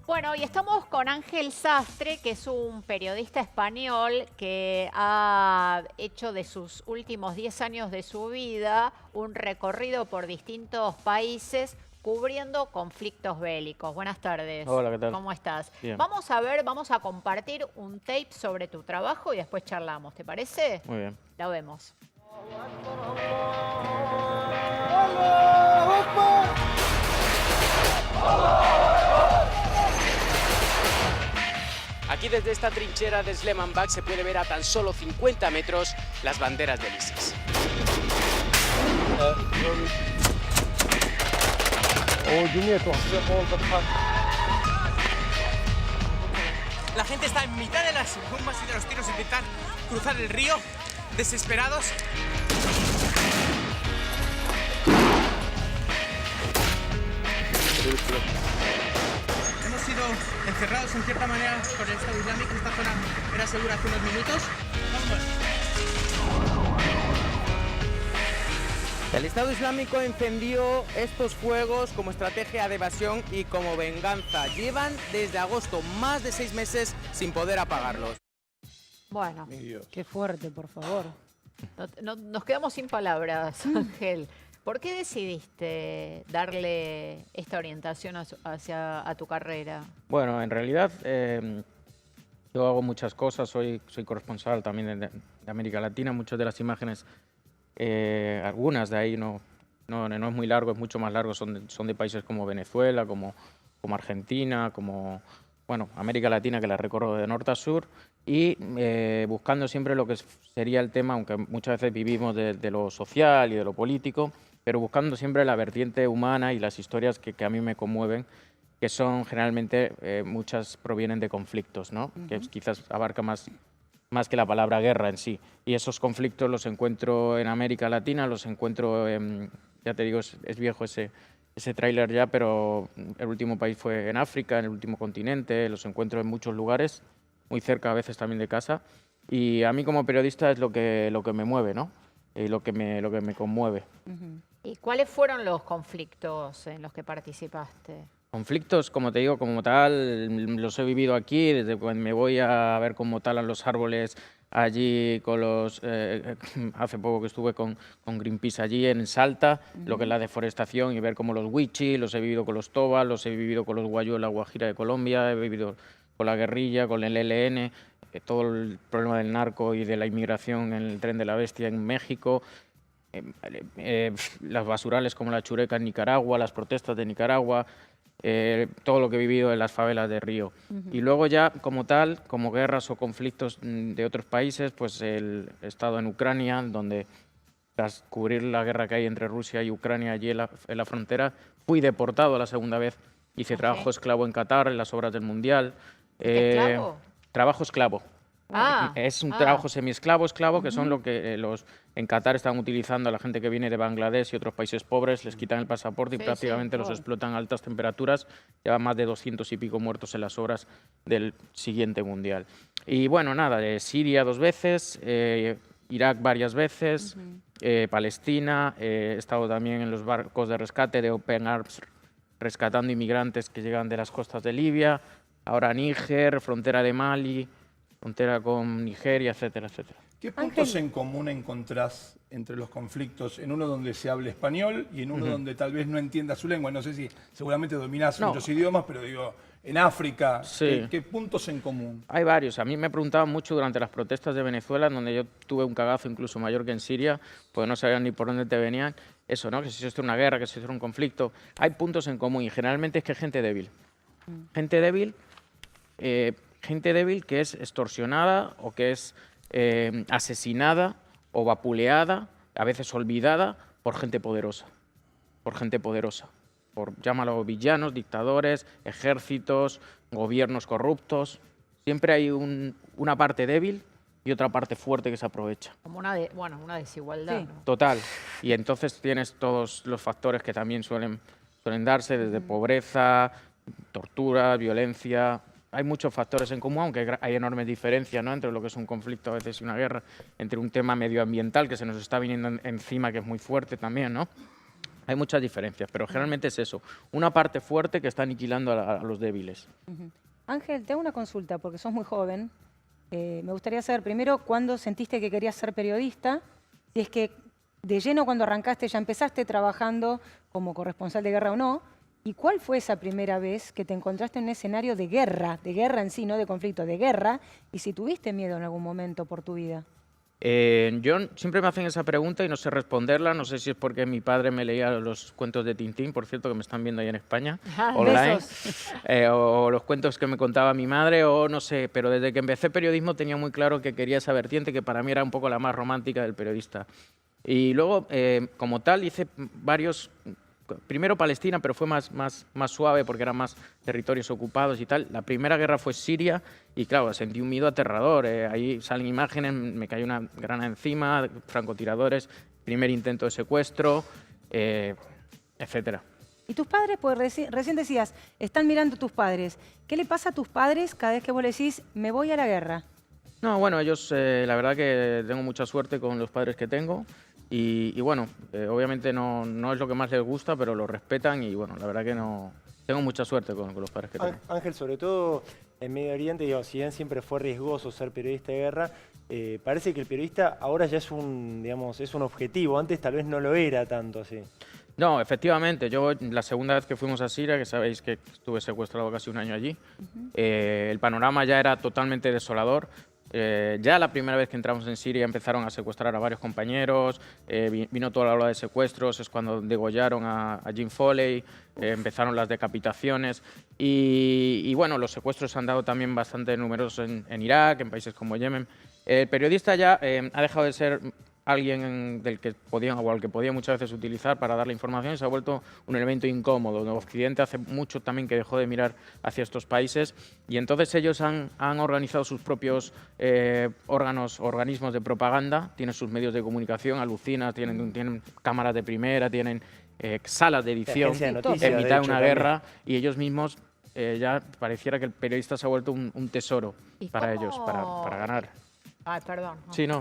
Bueno, y estamos con Ángel Sastre, que es un periodista español que ha hecho de sus últimos 10 años de su vida un recorrido por distintos países cubriendo conflictos bélicos. Buenas tardes. Hola, ¿qué tal? ¿Cómo estás? Bien, Vamos a ver, vamos a compartir un tape sobre tu trabajo y después charlamos. ¿Te parece? muy bien. Lo vemos. Aquí desde esta trinchera de Slemanbach se puede ver a tan solo 50 metros las banderas del ISIS. La gente está en mitad de las bombas y de los tiros, intentar cruzar el río, desesperados. Hemos sido encerrados en cierta manera por el Estado Islámico. Esta zona era segura hace unos minutos. Vamos. El Estado Islámico encendió estos fuegos como estrategia de evasión y como venganza. Llevan desde agosto más de 6 meses sin poder apagarlos. Bueno, Qué fuerte, por favor. nos quedamos sin palabras, Ángel. ¿Por qué decidiste darle esta orientación hacia tu carrera? Bueno, en realidad yo hago muchas cosas, soy corresponsal también de América Latina, muchas de las imágenes, algunas de ahí no es muy largo, es mucho más largo, son de países como Venezuela, como Argentina, como bueno, América Latina, que la recorro de norte a sur, y buscando siempre lo que sería el tema, aunque muchas veces vivimos de lo social y de lo político, pero buscando siempre la vertiente humana y las historias que a mí me conmueven, que son generalmente, muchas provienen de conflictos, ¿no? Que quizás abarca más que la palabra guerra en sí. Y esos conflictos los encuentro en América Latina, los encuentro ya te digo, es viejo ese tráiler ya, pero el último país fue en África, en el último continente, los encuentro en muchos lugares, muy cerca a veces también de casa. Y a mí como periodista es lo que me mueve, ¿no? Y lo que me conmueve. ¿Y cuáles fueron los conflictos en los que participaste? Conflictos, como te digo, como tal, los he vivido aquí, desde cuando me voy a ver cómo talan los árboles allí con los... hace poco que estuve con Greenpeace allí en Salta, lo que es la deforestación y ver cómo los wichis, los he vivido con los tobas, los he vivido con los guayú en la Guajira de Colombia, he vivido con la guerrilla, con el ELN, todo el problema del narco y de la inmigración en el Tren de la Bestia en México, las basurales como la Chureca en Nicaragua, las protestas de Nicaragua, todo lo que he vivido en las favelas de Río. Y luego ya como tal, como guerras o conflictos de otros países, pues el estado en Ucrania, donde tras cubrir la guerra que hay entre Rusia y Ucrania allí en la frontera, fui deportado la segunda vez. Hice trabajo esclavo en Qatar, en las obras del Mundial. ¿Esclavo? Trabajo esclavo. Ah, Es un trabajo semiesclavo, esclavo, que son lo que en Qatar están utilizando a la gente que viene de Bangladesh y otros países pobres, les quitan el pasaporte y Sí, prácticamente sí, los todo. explotan a altas temperaturas. Llevan más de 200 y pico muertos en las horas del siguiente mundial. Y bueno, nada, Siria 2 veces, Irak varias veces, Palestina, he estado también en los barcos de rescate de Open Arms rescatando inmigrantes que llegan de las costas de Libia, ahora Níger, frontera de Mali, frontera con Nigeria, etcétera, etcétera. ¿Qué puntos en común encontrás entre los conflictos en uno donde se hable español y en uno donde tal vez no entienda su lengua? No sé si seguramente dominás muchos idiomas, pero digo, en África, Sí. ¿qué puntos en común? Hay varios. A mí me preguntaban mucho durante las protestas de Venezuela, en donde yo tuve un cagazo incluso mayor que en Siria, pues no sabían ni por dónde te venían. Eso, ¿no? Que si esto es una guerra, que si esto es un conflicto. Hay puntos en común y generalmente es que hay gente débil. Gente débil, gente débil que es extorsionada o que es asesinada o vapuleada, a veces olvidada por gente poderosa. Por gente poderosa. Llámalo villanos, dictadores, ejércitos, gobiernos corruptos. Siempre hay una parte débil y otra parte fuerte que se aprovecha. Como una desigualdad, Sí. ¿no? Total. Y entonces tienes todos los factores que también suelen darse, desde pobreza, tortura, violencia. Hay muchos factores en común, aunque hay enormes diferencias, ¿no?, entre lo que es un conflicto a veces y una guerra, entre un tema medioambiental que se nos está viniendo encima, que es muy fuerte también, ¿no? Hay muchas diferencias, pero generalmente es eso. Una parte fuerte que está aniquilando a los débiles. Ángel, te hago una consulta porque sos muy joven. Me gustaría saber primero cuándo sentiste que querías ser periodista, si es que de lleno cuando arrancaste ya empezaste trabajando como corresponsal de guerra o no, y cuál fue esa primera vez que te encontraste en un escenario de guerra en sí, no de conflicto, de guerra, y si tuviste miedo en algún momento por tu vida. Yo siempre me hacen esa pregunta y no sé responderla. No sé si es porque mi padre me leía los cuentos de Tintín, por cierto, que me están viendo ahí en España, online, o los cuentos que me contaba mi madre, o no sé. Pero desde que empecé periodismo tenía muy claro que quería esa vertiente, que para mí era un poco la más romántica del periodista. Y luego, como tal, hice varios... Primero Palestina, pero fue más suave porque eran más territorios ocupados y tal. La primera guerra fue Siria y claro, sentí un miedo aterrador. Ahí salen imágenes, me cayó una granada encima, francotiradores, primer intento de secuestro, etcétera. ¿Y tus padres? Pues recién decías, están mirando tus padres. ¿Qué le pasa a tus padres cada vez que vos le decís, me voy a la guerra? No, bueno, ellos, la verdad que tengo mucha suerte con los padres que tengo. Y bueno, obviamente no es lo que más les gusta, pero lo respetan y bueno, la verdad que no tengo mucha suerte con los padres que tengo. Ángel, sobre todo en Medio Oriente, digamos, si bien siempre fue riesgoso ser periodista de guerra, parece que el periodista ahora ya es un objetivo, antes tal vez no lo era tanto así. No, efectivamente, yo la segunda vez que fuimos a Siria, que sabéis que estuve secuestrado casi un año allí, el panorama ya era totalmente desolador. Ya la primera vez que entramos en Siria empezaron a secuestrar a varios compañeros, vino toda la ola de secuestros, es cuando degollaron a Jim Foley, empezaron las decapitaciones y bueno, los secuestros se han dado también bastante numerosos en Irak, en países como Yemen. El periodista ya ha dejado de ser alguien del que podían o al que podía muchas veces utilizar para dar la información y se ha vuelto un elemento incómodo. Occidente hace mucho también que dejó de mirar hacia estos países y entonces ellos han organizado sus propios organismos de propaganda, tienen sus medios de comunicación, alucinas, tienen cámaras de primera, tienen salas de edición en mitad de una guerra y ellos mismos ya pareciera que el periodista se ha vuelto un tesoro para ellos, para ganar. Ay, perdón. Sí, no.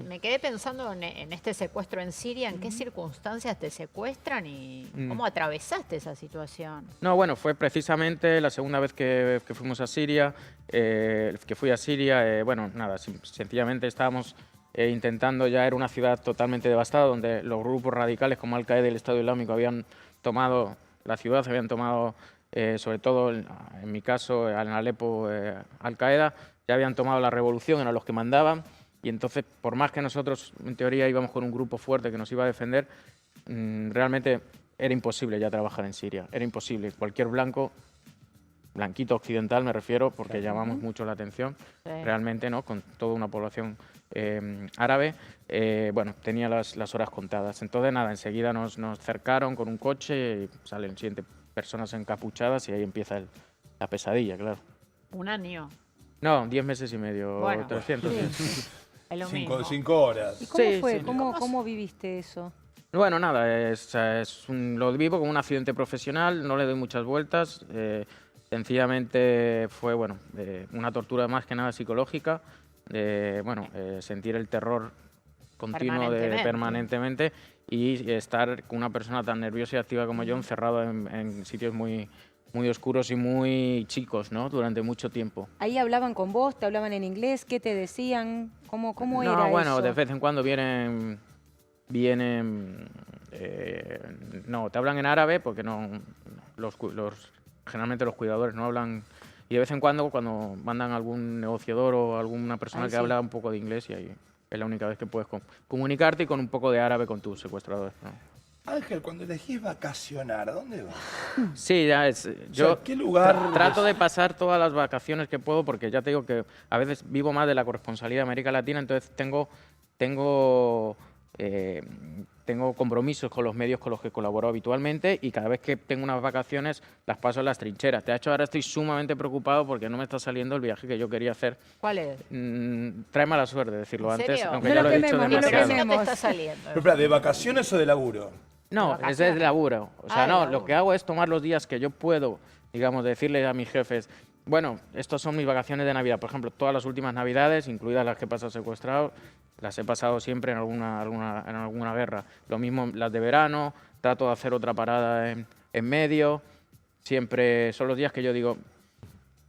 Me quedé pensando en este secuestro en Siria, ¿en qué circunstancias te secuestran y cómo atravesaste esa situación? No, bueno, fue precisamente la segunda vez que fuimos a Siria, que fui a Siria, bueno, nada, sencillamente estábamos intentando, ya era una ciudad totalmente devastada, donde los grupos radicales como Al-Qaeda y el Estado Islámico habían tomado la ciudad, habían tomado, sobre todo en mi caso, en Alepo, Al-Qaeda, ya habían tomado la revolución, eran los que mandaban, y entonces, por más que nosotros, en teoría, íbamos con un grupo fuerte que nos iba a defender, realmente era imposible ya trabajar en Siria, era imposible. Cualquier blanquito occidental me refiero, porque llamamos mucho la atención, realmente, ¿no? Con toda una población árabe, bueno, tenía las horas contadas. Entonces, nada, enseguida nos cercaron con un coche, y salen siguientes personas encapuchadas y ahí empieza la pesadilla, claro. Un año. No, 10 meses y medio, bueno, 300. Sí. Es lo mismo. 5 horas. ¿Y cómo fue? Sí. ¿Cómo viviste eso? Bueno, nada, lo vivo como un accidente profesional, no le doy muchas vueltas. Sencillamente fue, bueno, una tortura más que nada psicológica. Sentir el terror continuo permanentemente y estar con una persona tan nerviosa y activa como yo encerrado en sitios muy oscuros y muy chicos, ¿no? Durante mucho tiempo. ¿Ahí hablaban con vos? ¿Te hablaban en inglés? ¿Qué te decían? ¿Cómo era eso? No, bueno, de vez en cuando vienen no, te hablan en árabe porque generalmente los cuidadores no hablan, y de vez en cuando mandan algún negociador o alguna persona que habla un poco de inglés, y ahí es la única vez que puedes comunicarte y con un poco de árabe con tus secuestradores, ¿no? Ángel, cuando elegís vacacionar, ¿a dónde vas? Sí, ya yo ¿qué lugar trato de pasar todas las vacaciones que puedo, porque ya te digo que a veces vivo más de la corresponsalía de América Latina, entonces tengo compromisos con los medios con los que colaboro habitualmente y cada vez que tengo unas vacaciones las paso en las trincheras. De hecho, ahora estoy sumamente preocupado porque no me está saliendo el viaje que yo quería hacer. ¿Cuál es? Trae mala suerte decirlo antes, aunque No ya lo lo he dicho quememos, demasiado. Pero no te está saliendo. Pero, espera, ¿de vacaciones o de laburo? No, es de laburo. O sea, de no, laburo. lo que hago es tomar los días que yo puedo, digamos, decirle a mis jefes, Bueno, estas son mis vacaciones de Navidad. Por ejemplo, todas las últimas Navidades, incluidas las que he pasado secuestrado, las he pasado siempre en alguna guerra. Lo mismo las de verano, trato de hacer otra parada en medio. Siempre son los días que yo digo,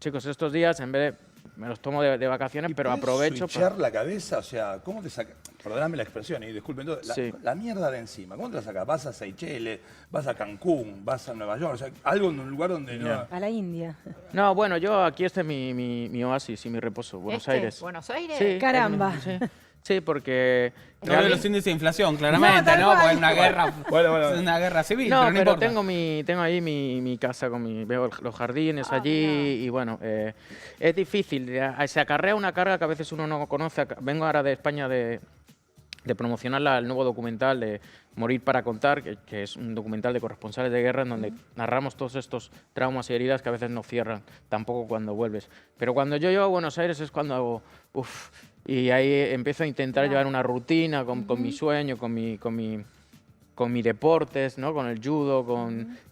chicos, estos días en vez de... Me los tomo de vacaciones, pero aprovecho... ¿Switchar la cabeza? O sea, ¿cómo te sacas? Perdóname la expresión y disculpen todo. La mierda de encima, ¿cómo te la sacas? ¿Vas a Seychelles? ¿Vas a Cancún? ¿Vas a Nueva York? O sea, algo en un lugar donde no... A la India. No, bueno, yo aquí este es mi oasis y mi reposo, Buenos Aires. ¿Buenos Aires? Sí, Caramba. Sí, porque... No de los índices de inflación, claramente, ¿no? Porque es una guerra, es una guerra civil, no, pero no importa. tengo ahí mi casa, veo los jardines allí y bueno, es difícil. Se acarrea una carga que a veces uno no conoce. Vengo ahora de España de promocionar el nuevo documental de Morir para contar, que es un documental de corresponsales de guerra en donde narramos todos estos traumas y heridas que a veces no cierran, tampoco cuando vuelves. Pero cuando yo llego a Buenos Aires es cuando hago... Y ahí empiezo a intentar llevar una rutina con mi sueño, con mi deportes, ¿no? Con el judo,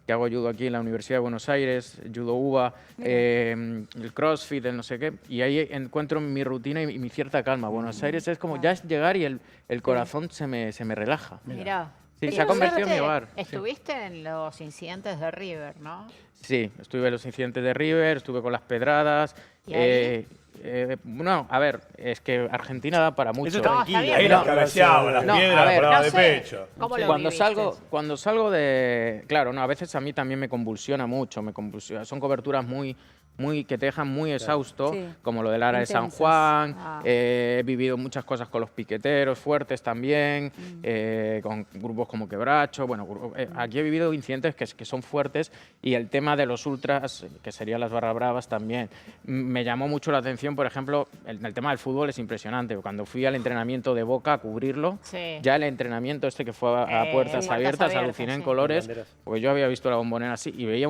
que hago judo aquí en la Universidad de Buenos Aires, judo UBA, el crossfit, el no sé qué. Y ahí encuentro mi rutina y mi cierta calma. Buenos Aires es como ya es llegar y el corazón se me relaja. Mirá. Sí, se ha convertido en mi hogar. Estuviste en los incidentes de River, ¿no? Sí, estuve en los incidentes de River, estuve con las pedradas. ¿Y ahí? No, a ver, es que Argentina da para mucho. Eso tranquilo. Ahí las cabeceaba, las piedras, las paradas de pecho. ¿Cómo lo Cuando viviste? cuando salgo de... Claro, no, a veces a mí también me convulsiona mucho, son coberturas muy que te dejan muy exhausto, Sí. como lo del Ara de San Intensas. Juan, he vivido muchas cosas con los piqueteros fuertes también, con grupos como Quebracho, bueno, aquí he vivido incidentes que son fuertes y el tema de los ultras, que serían las barra bravas también, me llamó mucho la atención, por ejemplo, el tema del fútbol es impresionante, cuando fui al entrenamiento de Boca a cubrirlo, Sí. ya el entrenamiento que fue a puertas sí, abiertas, aluciné en sí. colores, Banderas. porque yo había visto la Bombonera así y veía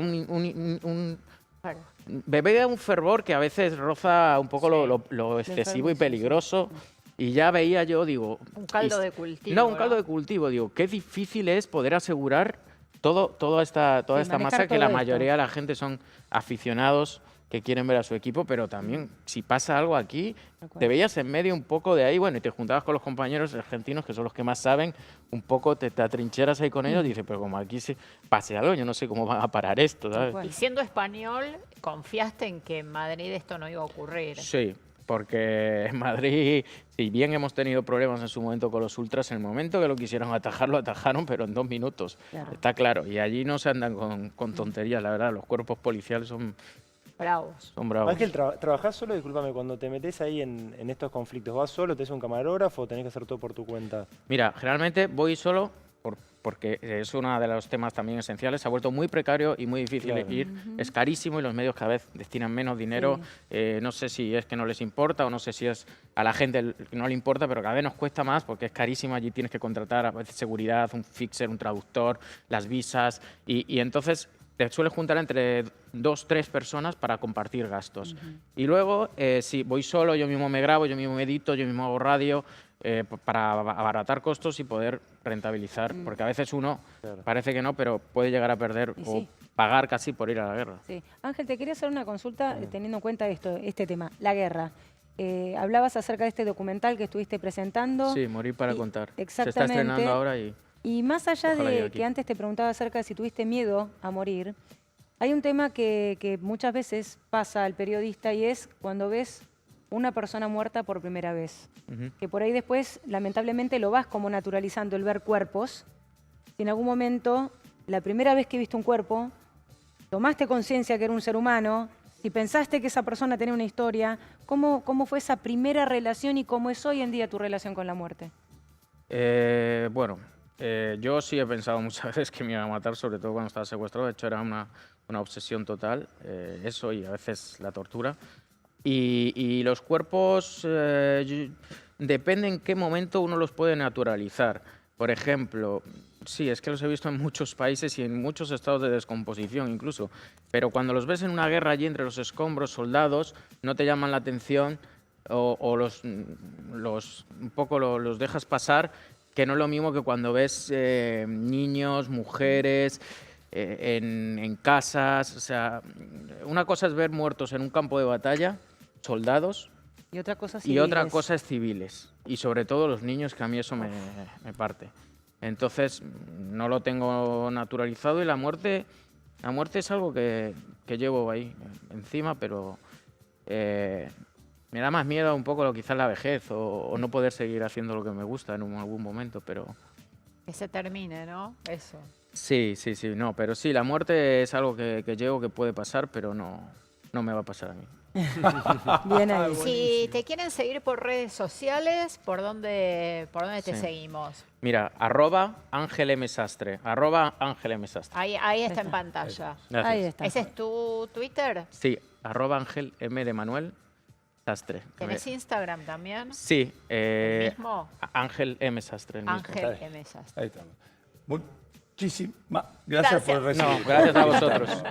Claro. bebé un fervor que a veces roza un poco lo excesivo y peligroso. Y ya veía yo, digo... Un caldo de cultivo. No, un caldo de cultivo. Digo, qué difícil es poder asegurar toda esta manejar masa, que todo la esto. mayoría de la gente son aficionados que quieren ver a su equipo, pero también si pasa algo aquí, te veías en medio un poco de ahí, bueno, y te juntabas con los compañeros argentinos, que son los que más saben, un poco te atrincheras ahí con ellos y dices, pero como aquí se pase algo, yo no sé cómo van a parar esto, ¿sabes? Y siendo español, ¿confiaste en que en Madrid esto no iba a ocurrir? Sí, porque en Madrid, si bien hemos tenido problemas en su momento con los ultras, en el momento que lo quisieron atajar, lo atajaron, pero en 2 minutos. Claro. Está claro. Y allí no se andan con tonterías, la verdad. Los cuerpos policiales son Bravos. bravos. Ángel, ¿trabajás solo? Discúlpame, cuando te metes ahí en estos conflictos, ¿vas solo? ¿Tenés un camarógrafo o tenés que hacer todo por tu cuenta? Mira, generalmente voy solo porque es uno de los temas también esenciales. Se ha vuelto muy precario y muy difícil Claro. ir. Es carísimo y los medios cada vez destinan menos dinero. No sé si es que no les importa o no sé si es a la gente que no le importa, pero cada vez nos cuesta más porque es carísimo. Allí tienes que contratar a veces seguridad, un fixer, un traductor, las visas y entonces te sueles juntar entre 2, 3 personas para compartir gastos. Y luego, si voy solo, yo mismo me grabo, yo mismo me edito, yo mismo hago radio, para abaratar costos y poder rentabilizar. Porque a veces uno parece que no, pero puede llegar a perder o sí. pagar casi por ir a la guerra. Sí. Ángel, te quería hacer una consulta teniendo en cuenta este tema, la guerra. Hablabas acerca de este documental que estuviste presentando. Sí, Morir para Y- contar. Exactamente. Se está estrenando ahora y... Y más allá Ojalá llegue de aquí. que antes te preguntaba acerca de si tuviste miedo a morir, hay un tema que muchas veces pasa al periodista y es cuando ves una persona muerta por primera vez. Ujú. Que por ahí después, lamentablemente, lo vas como naturalizando el ver cuerpos. Si en algún momento, la primera vez que viste un cuerpo, tomaste conciencia que era un ser humano, si pensaste que esa persona tenía una historia, ¿cómo fue esa primera relación y cómo es hoy en día tu relación con la muerte? Bueno, yo sí he pensado muchas veces que me iban a matar, sobre todo cuando estaba secuestrado. De hecho, era una obsesión total, eso y a veces la tortura. Y los cuerpos, depende en qué momento uno los puede naturalizar. Por ejemplo, sí, es que los he visto en muchos países y en muchos estados de descomposición incluso. Pero cuando los ves en una guerra allí entre los escombros, soldados, no te llaman la atención o un poco los dejas pasar, que no es lo mismo que cuando ves niños, mujeres, en casas. O sea, una cosa es ver muertos en un campo de batalla, soldados, Y otra cosa y otra cosa es civiles. Y sobre todo los niños, que a mí eso me parte. Entonces, no lo tengo naturalizado y la muerte es algo que llevo ahí encima, pero me da más miedo un poco quizás la vejez o no poder seguir haciendo lo que me gusta en algún momento, pero... Que se termine, ¿no? Eso. Sí, no, pero sí, la muerte es algo que llevo, que puede pasar, pero no me va a pasar a mí. Bien ahí. Si te quieren seguir por redes sociales, ¿por dónde te Sí. seguimos? Mira, @Ángel M. Sastre, @Ángel M. Sastre. Ahí está en pantalla. Gracias. Ahí está. ¿Ese es tu Twitter? Sí, @Ángel M. de Manuel Sastre. ¿Tenés Instagram también? Sí, ¿El mismo? Ángel M. Sastre. El mismo. Ángel M. Sastre. Ahí estamos. Muchísimas gracias por recibir. No, gracias a vosotros.